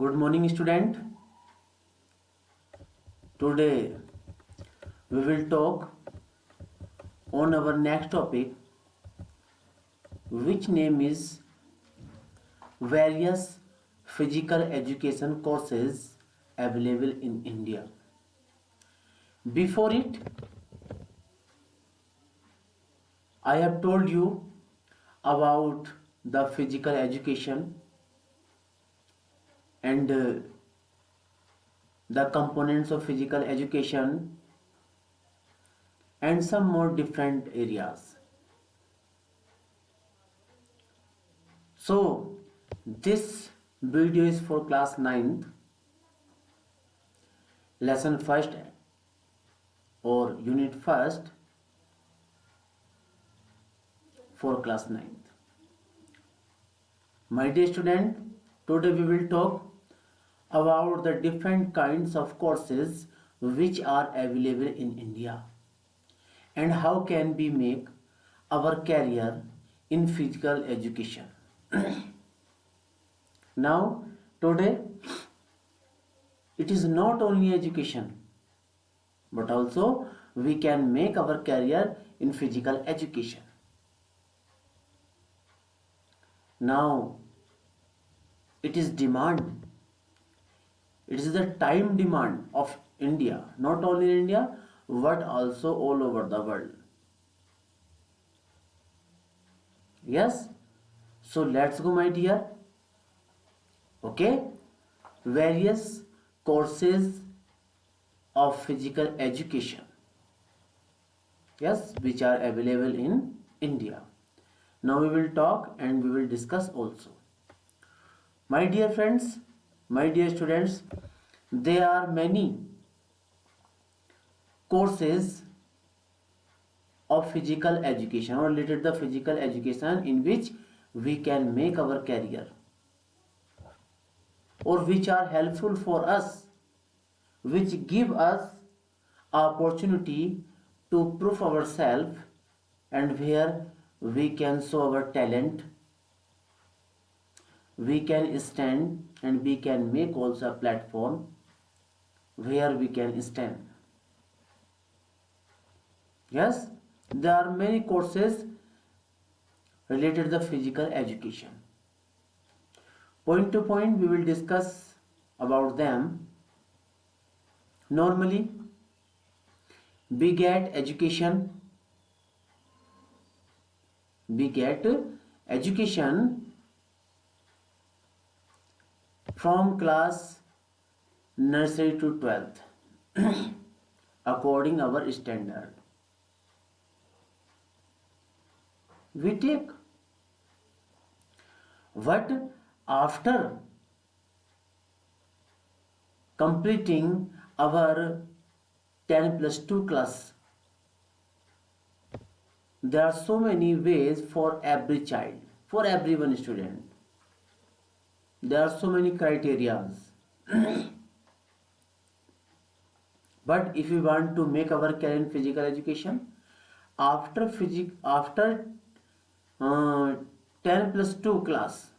Good morning, student. Today we will talk on our next topic, which name is various physical education courses available in India. Before it, I have told you about the physical education and the components of physical education and some more different areas. So this video is for class 9th, lesson first or unit first for class 9th. My dear student, today we will talk about the different kinds of courses which are available in India and how can we make our career in physical education. Now, today it is not only education but also we can make our career in physical education. Now, it is demand. It is the time demand of India, not only in India but also all over the world. Yes, so let's go, my dear. Okay, various courses of physical education, yes, which are available in India. Now we will talk and we will discuss also. My dear friends, my dear students, there are many courses of physical education or related to the physical education in which we can make our career or which are helpful for us, which give us opportunity to prove ourselves and where we can show our talent, we can stand and we can make also a platform where we can stand. Yes, there are many courses related to the physical education. Point to point we will discuss about them. Normally we get education from class nursery to 12th according our standard. We take, but after completing our 10 plus 2 class, there are so many ways for every child, for everyone student. There are so many criterias. But if we want to make our career in physical education, after 10 plus 2 class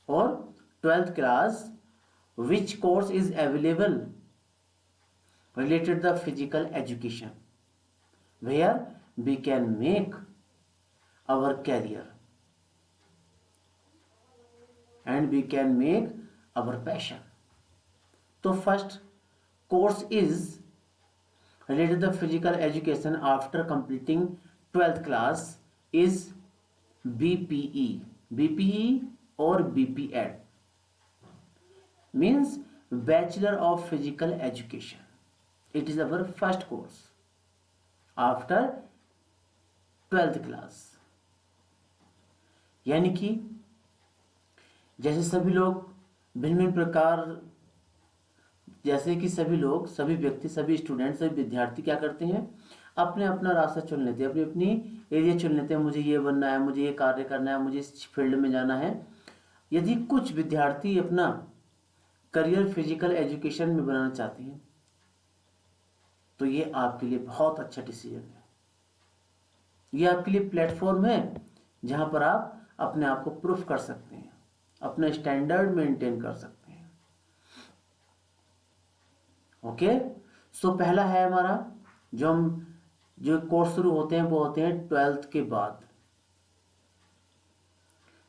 or 12th class, which course is available related to the physical education where we can make our career and we can make our passion. So first course is related to the physical education after completing 12th class is BPE. BPE or BPEd means Bachelor of Physical Education. It is our first course after 12th class. यानी कि जैसे सभी लोग भिन्न भिन्न प्रकार, जैसे कि सभी लोग, सभी व्यक्ति, सभी स्टूडेंट, सभी विद्यार्थी क्या करते हैं, अपने अपना रास्ता चुन लेते हैं, अपनी अपनी एरिया चुन लेते हैं, मुझे ये बनना है, मुझे ये कार्य करना है, मुझे इस फील्ड में जाना है। यदि कुछ विद्यार्थी अपना करियर फिजिकल एजुकेशन में बनाना चाहते हैं तो ये आपके लिए बहुत अच्छा डिसीजन है। ये आपके लिए प्लेटफॉर्म है जहां पर आप अपने आप को प्रूफ कर सकते हैं, अपना स्टैंडर्ड मेंटेन कर सकते हैं। ओके। सो पहला है हमारा जो कोर्स शुरू होते हैं वो होते हैं 12th के बाद।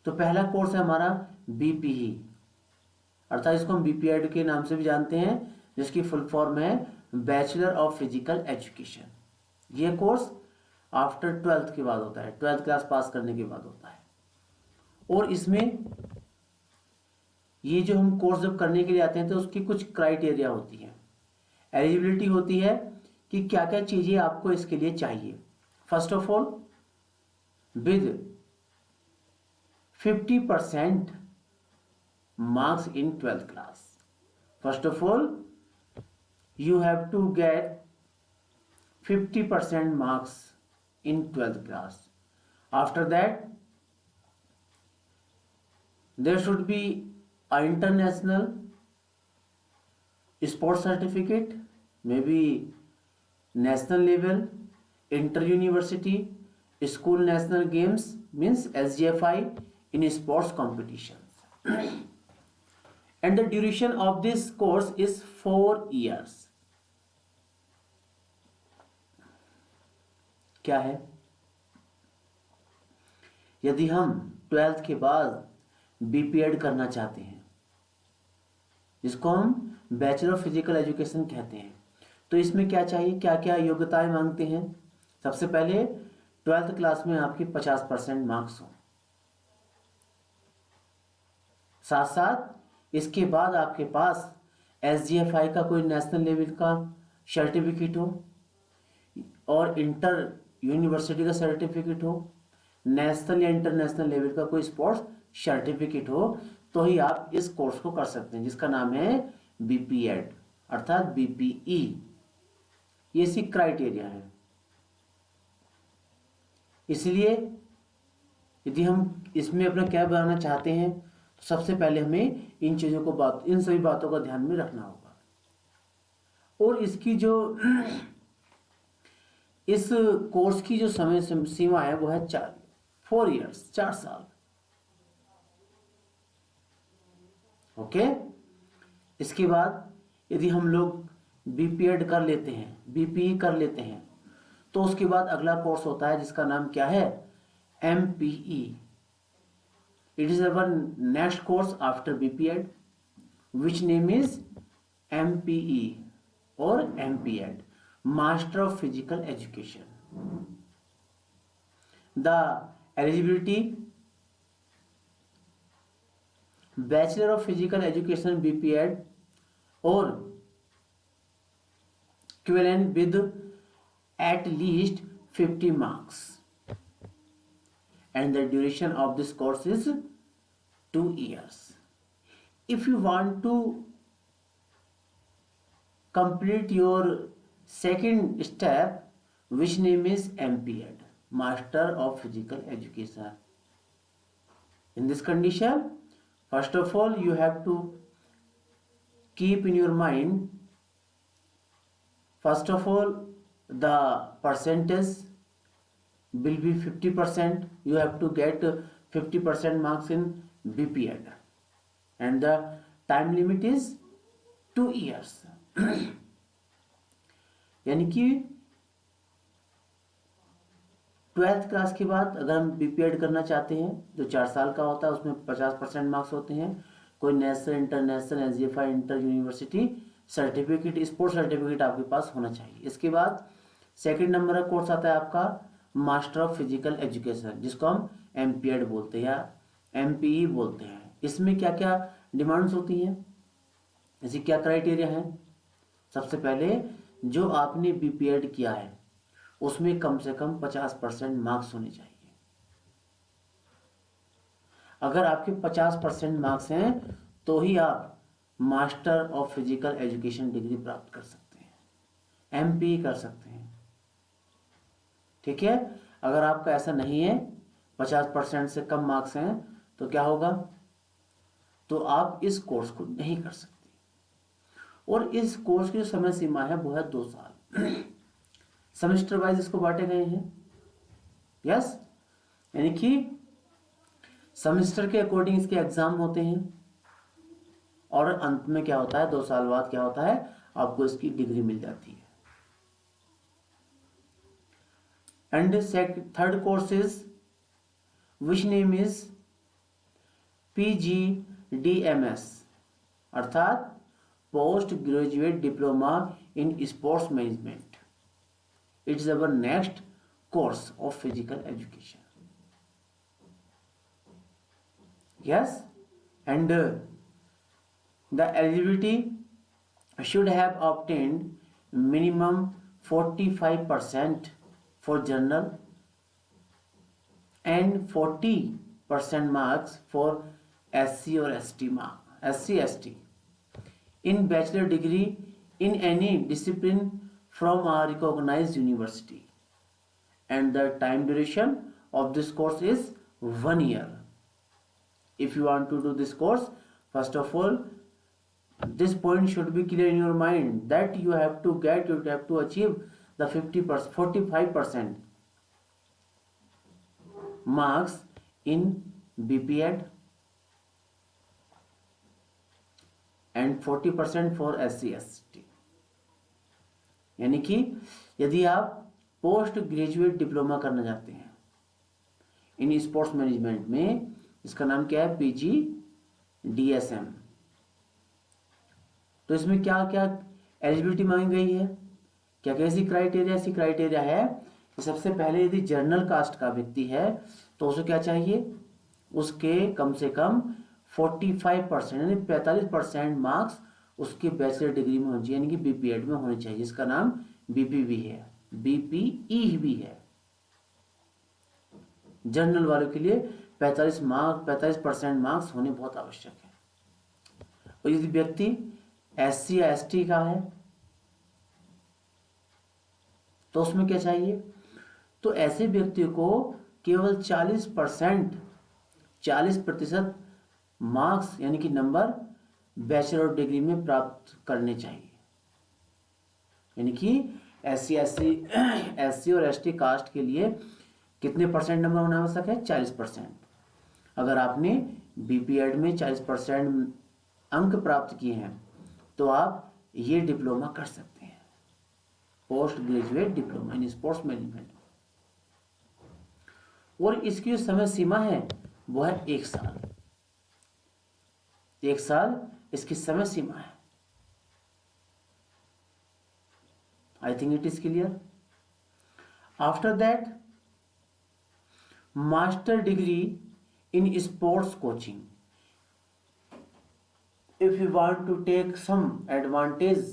तो पहला कोर्स है हमारा बीपीई, अर्थात इसको हम बीपीएड के नाम से भी जानते हैं, जिसकी फुल फॉर्म है बैचलर ऑफ फिजिकल एजुकेशन। ये कोर्स आफ्टर 12th के बाद होता है, 12th क्लास पास करने के बाद होता है। और इसमें ये जो हम कोर्स जब करने के लिए आते हैं तो उसकी कुछ क्राइटेरिया होती है, एलिजिबिलिटी होती है कि क्या क्या चीज़ें आपको इसके लिए चाहिए। First of all, with 50% marks in 12th class. First of all, you have to get 50% marks in 12th class. After that, there should be an international sports certificate, maybe national level, inter-university, school national games, means SGFI in sports competitions. And the duration of this course is 4 years. क्या है? यदि हम 12th के बाद BPEd करना चाहते हैं, जिसको हम बैचलर ऑफ फिजिकल एजुकेशन कहते हैं, तो इसमें क्या चाहिए, क्या क्या योग्यताएं मांगते हैं? सबसे पहले 12th क्लास में आपकी 50% मार्क्स हो, साथ साथ इसके बाद आपके पास एसजीएफआई का कोई नेशनल लेवल का सर्टिफिकेट हो और इंटर यूनिवर्सिटी का सर्टिफिकेट हो, नेशनल या इंटरनेशनल लेवल का कोई स्पोर्ट्स सर्टिफिकेट हो, तो ही आप इस कोर्स को कर सकते हैं, जिसका नाम है बीपीएड अर्थात बीपीई। ये सी क्राइटेरिया है। इसलिए यदि हम इसमें अपना क्या बनाना चाहते हैं, तो सबसे पहले हमें इन सभी बातों का ध्यान में रखना होगा। और इसकी जो इस कोर्स की जो समय सीमा है वो है 4 ईयर्स, 4 साल। ओके। इसके बाद यदि हम लोग बीपीएड कर लेते हैं, बीपीई कर लेते हैं, तो उसके बाद अगला कोर्स होता है जिसका नाम क्या है, MPE. It is our next course after BPEd, which name is MPE और MPEd, master of physical education. The eligibility, bachelor of physical education BPEd और equivalent with at least 50 marks, and the duration of this course is 2 years. If you want to complete your second step, which name is MPEd, Master of Physical Education, in this condition, first of all you have to keep in your mind, first of all the percentage will be 50%. You have to get 50% marks in BPEd, and the time limit is 2 years. यानी कि 12th class के बाद अगर हम BPEd करना चाहते हैं, जो 4 साल का होता है, उसमें 50% मार्क्स होते हैं, कोई national, international, SGFI, inter university certificate, sports certificate आपके पास होना चाहिए। इसके बाद सेकंड नंबर का कोर्स आता है आपका मास्टर ऑफ फिजिकल एजुकेशन, जिसको हम एमपीएड बोलते हैं या एमपीई बोलते हैं। इसमें क्या क्या डिमांड्स होती हैं, ऐसी क्या क्राइटेरिया है? सबसे पहले जो आपने बीपीएड किया है उसमें कम से कम 50% मार्क्स होने चाहिए। अगर आपके 50% मार्क्स हैं तो ही आप master of physical education degree प्राप्त कर सकते हैं, एमपीई कर सकते हैं। ठीक है। अगर आपका ऐसा नहीं है, 50% से कम मार्क्स हैं, तो क्या होगा, तो आप इस कोर्स को नहीं कर सकते। और इस कोर्स की जो समय सीमा है वो है 2 साल। सेमेस्टर वाइज इसको बांटे गए हैं। यस, यानी कि सेमेस्टर के अकॉर्डिंग इसके एग्जाम होते हैं और अंत में क्या होता है, 2 साल बाद क्या होता है, आपको इसकी डिग्री मिल जाती है। And third course is which name is PGDMS, अर्थात post graduate diploma in sports management. It's our next course of physical education. Yes, and the eligibility should have obtained minimum 45% for general and 40% marks for SC or ST ST in bachelor degree in any discipline from a recognized university, and the time duration of this course is 1 year. If you want to do this course, first of all, this point should be clear in your mind that you have to achieve the 45% marks in BPEd and 40% for SC ST। यानी कि यदि आप post graduate diploma करना चाहते हैं in sports management में, इसका नाम क्या है PGDSM, तो इसमें क्या क्या एलिजिबिलिटी मांगी गई है, क्या कैसी क्राइटेरिया? ऐसी क्राइटेरिया है कि सबसे पहले यदि जर्नल कास्ट का व्यक्ति है तो उसे क्या चाहिए, उसके कम से कम 45% यानी 45% मार्क्स उसके बैचलर डिग्री में होनी चाहिए, यानी कि BPEd में होने चाहिए, जिसका नाम BPE है, BPE भी है। जनरल वालों के लिए 45% मार्क्स होने बहुत आवश्यक है। और यदि व्यक्ति SC या ST का है तो उसमें क्या चाहिए, तो ऐसे व्यक्ति को केवल 40% मार्क्स यानी कि नंबर बैचलर डिग्री में प्राप्त करने चाहिए। यानी कि SC और ST कास्ट के लिए कितने परसेंट नंबर होना आवश्यक है? 40%। अगर आपने BPEd में 40% अंक प्राप्त किए हैं तो आप ये डिप्लोमा कर सकते हैं, post graduate diploma in sports management. और इसकी जो समय सीमा है वो है 1 साल। 1 साल इसकी समय सीमा है। I think it is clear. After that master degree in sports coaching. If you want to take some advantage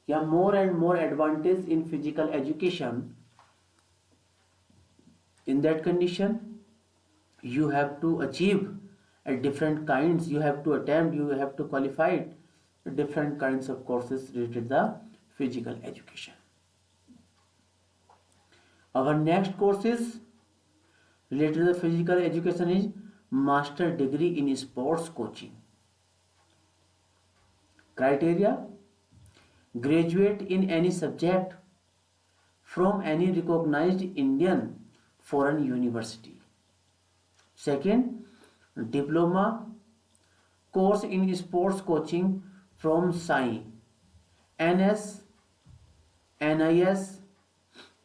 या more and more advantage in physical education, in that condition you have to achieve a different kinds, you have to attempt, you have to qualify different kinds of courses related to the physical education. Our next course is related to the physical education is master degree in sports coaching. Criteria: graduate in any subject from any recognized Indian foreign university. Second, diploma course in sports coaching from SAI, NS, NIS,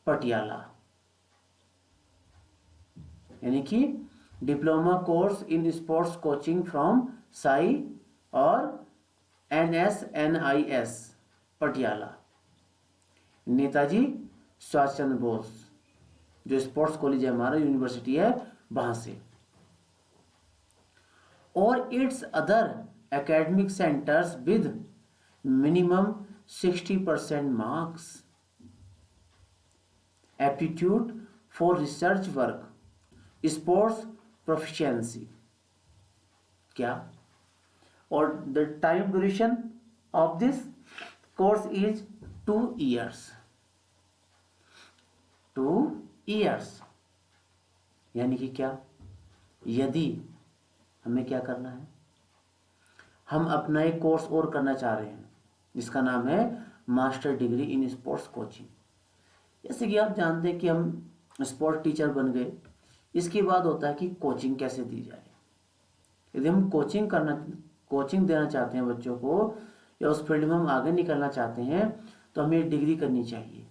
Patiala. यानी कि diploma course in sports coaching from SAI और NSNIS Patiala, Netaji Subhash Chandra Bose जो sports college है हमारा, university है, वहां से। और it's other academic centres with minimum 60% marks. Aptitude for research work, sports proficiency. क्या? और the time duration of this course is 2 years। 2 years यानी कि क्या, यदि हमें क्या करना है, हम अपना एक कोर्स और करना चाह रहे हैं जिसका नाम है master degree in sports coaching. जैसे कि आप जानते हैं कि हम स्पोर्ट टीचर बन गए, इसके बाद होता है कि कोचिंग कैसे दी जाए। यदि हम कोचिंग देना चाहते हैं बच्चों को या उस फील्ड में हम आगे निकलना चाहते हैं तो हमें डिग्री करनी चाहिए।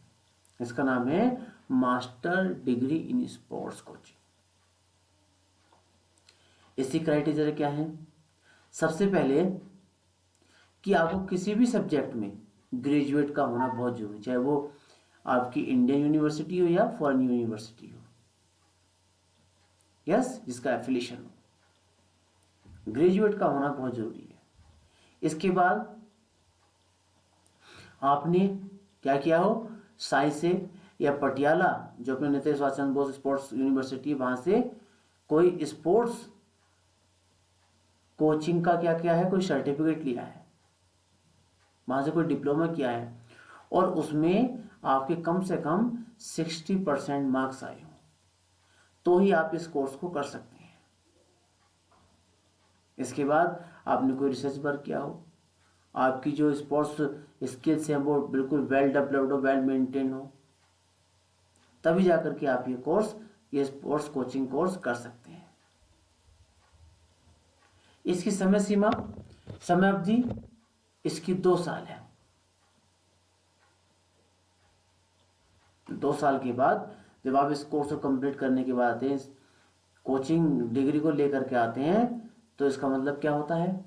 इसका नाम है master degree in sports coaching. इसकी क्राइटेरिया क्या है? सबसे पहले कि आपको किसी भी सब्जेक्ट में ग्रेजुएट का होना बहुत जरूरी, चाहे वो आपकी इंडियन यूनिवर्सिटी हो या फॉरेन यूनिवर्सिटी हो, यस, जिसका एफिलिएशन हो, ग्रेजुएट का होना बहुत जरूरी है। इसके बाद आपने क्या किया हो, साई से या पटियाला, जो अपने नेताजी सुभाष चंद्र बोस स्पोर्ट्स यूनिवर्सिटी, वहां से कोई स्पोर्ट्स कोचिंग का क्या किया है, कोई सर्टिफिकेट लिया है, वहां से कोई डिप्लोमा किया है, और उसमें आपके कम से कम 60% मार्क्स आए हो, तो ही आप इस कोर्स को कर सकते हैं। इसके बाद आपने कोई रिसर्च वर्क किया हो, आपकी जो स्पोर्ट्स स्किल्स हैं वो बिल्कुल वेल डेवलप्ड हो, वेल मेंटेन हो, तभी जाकर के आप ये स्पोर्ट्स कोचिंग कोर्स कर सकते हैं। इसकी समय सीमा, समय अवधि इसकी 2 साल है। 2 साल के बाद जब आप इस कोर्स को कंप्लीट करने के बाद आते हैं, कोचिंग डिग्री को लेकर के आते हैं, तो इसका मतलब क्या होता है?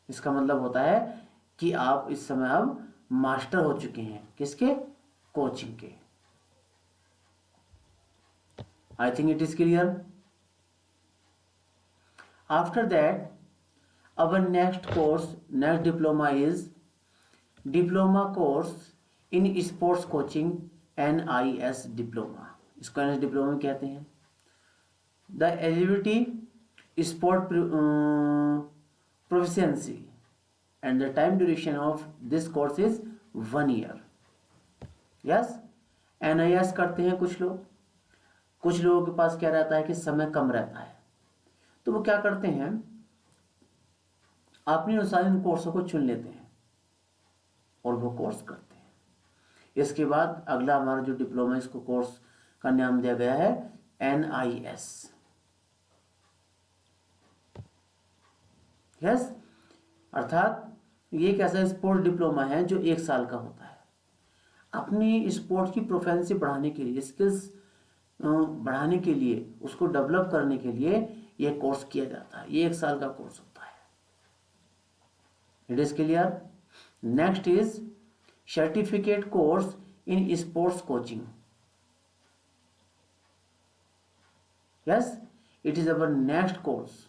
इसका मतलब होता है कि आप इस समय अब मास्टर हो चुके हैं। किसके? कोचिंग के। I think it is clear. After that our next diploma is diploma course in sports coaching, NIS diploma। इसको NIS diploma कहते हैं। The eligibility sport proficiency and the time duration of this course is 1 year। yes, NIS करते हैं कुछ लोग, कुछ लोगों के पास क्या रहता है कि समय कम रहता है, तो वो क्या करते हैं, अपने अनुसार इन कोर्सों को चुन लेते हैं और वो कोर्स करते हैं। इसके बाद अगला हमारा जो डिप्लोमा, इसको कोर्स का नाम दिया गया है NIS। यस, अर्थात ये एक ऐसा स्पोर्ट डिप्लोमा है जो 1 साल का होता है। अपनी स्पोर्ट की प्रोफेंसी बढ़ाने के लिए, स्किल्स बढ़ाने के लिए, उसको डेवलप करने के लिए ये कोर्स किया जाता है। ये 1 साल का कोर्स होता है। It is clear. Next is certificate course in sports coaching. Yes, it is our next course,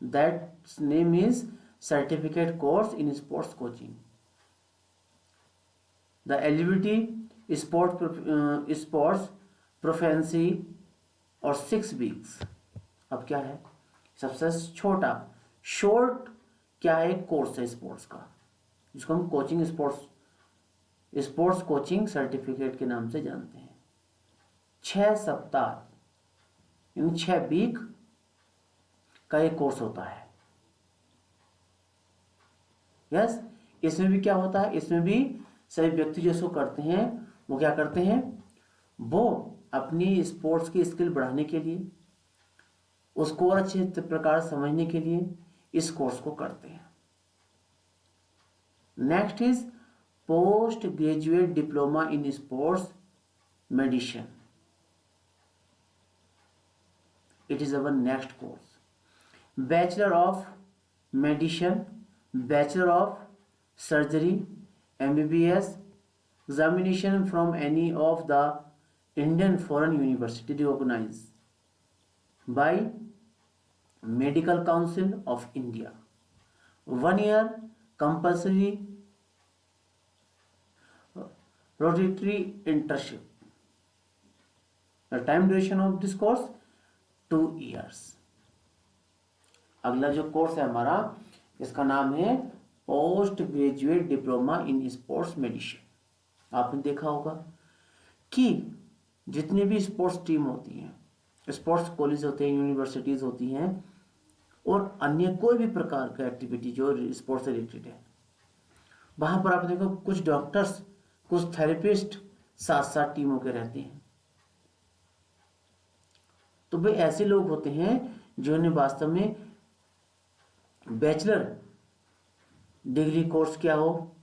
that name is certificate course in sports coaching। the eligibility sports proficiency और 6 weeks। अब क्या है, सबसे छोटा शॉर्ट क्या है, कोर्स है sports का, जिसको हम कोचिंग स्पोर्ट्स कोचिंग सर्टिफिकेट के नाम से जानते हैं। 6 सप्ताह यानी 6 वीक का एक कोर्स होता है। यस, इसमें भी क्या होता है, इसमें भी सभी व्यक्ति जो इसको करते हैं वो क्या करते हैं, वो अपनी स्पोर्ट्स की स्किल बढ़ाने के लिए, उसको और अच्छे प्रकार समझने के लिए इस कोर्स को करते हैं। Next is post graduate diploma in sports medicine. It is our next course. Bachelor of medicine, bachelor of surgery, MBBS, examination from any of the Indian foreign university recognized by Medical Council of India। 1 year compulsory rotatory internship। The time duration of this course 2 years। अगला जो course है हमारा, इसका नाम है post graduate diploma in sports medicine. आपने देखा होगा कि जितनी भी स्पोर्ट्स टीम होती हैं, स्पोर्ट्स कॉलेज होते हैं, यूनिवर्सिटीज होती हैं, और अन्य कोई भी प्रकार का एक्टिविटी जो स्पोर्ट्स से रिलेटेड है, वहां पर आप देखो कुछ डॉक्टर्स, कुछ थेरेपिस्ट साथ साथ टीमों के रहते हैं। तो वे ऐसे लोग होते हैं जिन्होंने वास्तव में बैचलर डिग्री कोर्स किया हो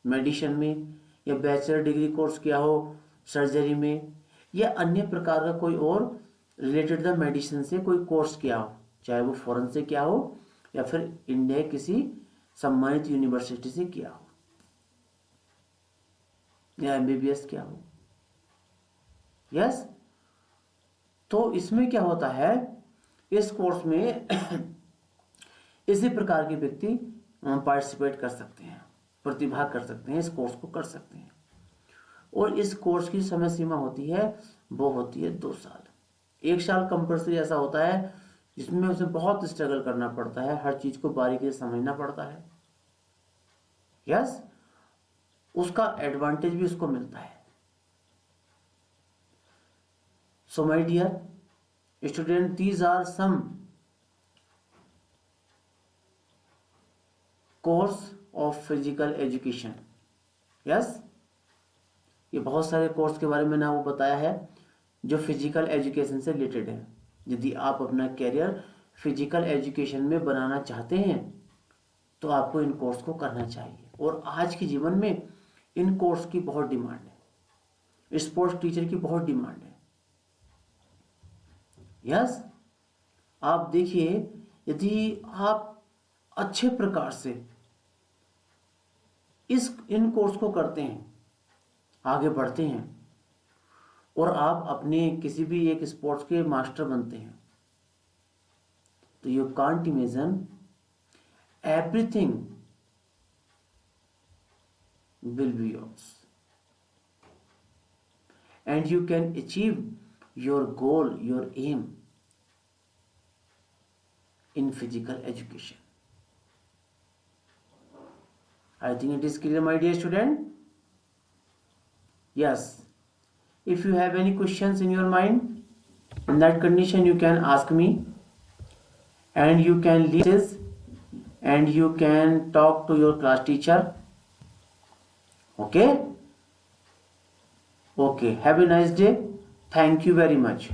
मेडिसिन में, या बैचलर डिग्री कोर्स किया हो सर्जरी में, या अन्य प्रकार का कोई और रिलेटेड द मेडिसिन से कोई कोर्स किया हो, चाहे वो फॉरेन से किया हो या फिर इंडिया किसी सम्मानित यूनिवर्सिटी से किया हो, या एमबीबीएस किया हो। यस, तो इसमें क्या होता है, इस कोर्स में इसी प्रकार के व्यक्ति पार्टिसिपेट कर सकते हैं, प्रतिभाग कर सकते हैं, इस कोर्स को कर सकते हैं। और इस कोर्स की समय सीमा होती है, वो होती है 2 साल। 1 साल कंपल्सरी ऐसा होता है जिसमें उसे बहुत स्ट्रगल करना पड़ता है, हर चीज को बारीकी से समझना पड़ता है। यस, उसका एडवांटेज भी उसको मिलता है। So my dear student, these are some course of physical education. Yes, ये बहुत सारे कोर्स के बारे में मैंने आपको बताया है जो फिजिकल एजुकेशन से रिलेटेड है। यदि आप अपना कैरियर फिजिकल एजुकेशन में बनाना चाहते हैं तो आपको इन कोर्स को करना चाहिए। और आज के जीवन में इन कोर्स की बहुत डिमांड है, स्पोर्ट्स टीचर की बहुत डिमांड है। यस, आप देखिए, यदि आप अच्छे प्रकार से इन कोर्स को करते हैं, आगे बढ़ते हैं, और आप अपने किसी भी एक स्पोर्ट्स के मास्टर बनते हैं, तो you can't imagine everything will be yours and you can achieve your goal, your aim in physical education. I think it is clear, my dear student. Yes, if you have any questions in your mind, in that condition you can ask me, and you can leave this, and you can talk to your class teacher. Okay, have a nice day. Thank you very much.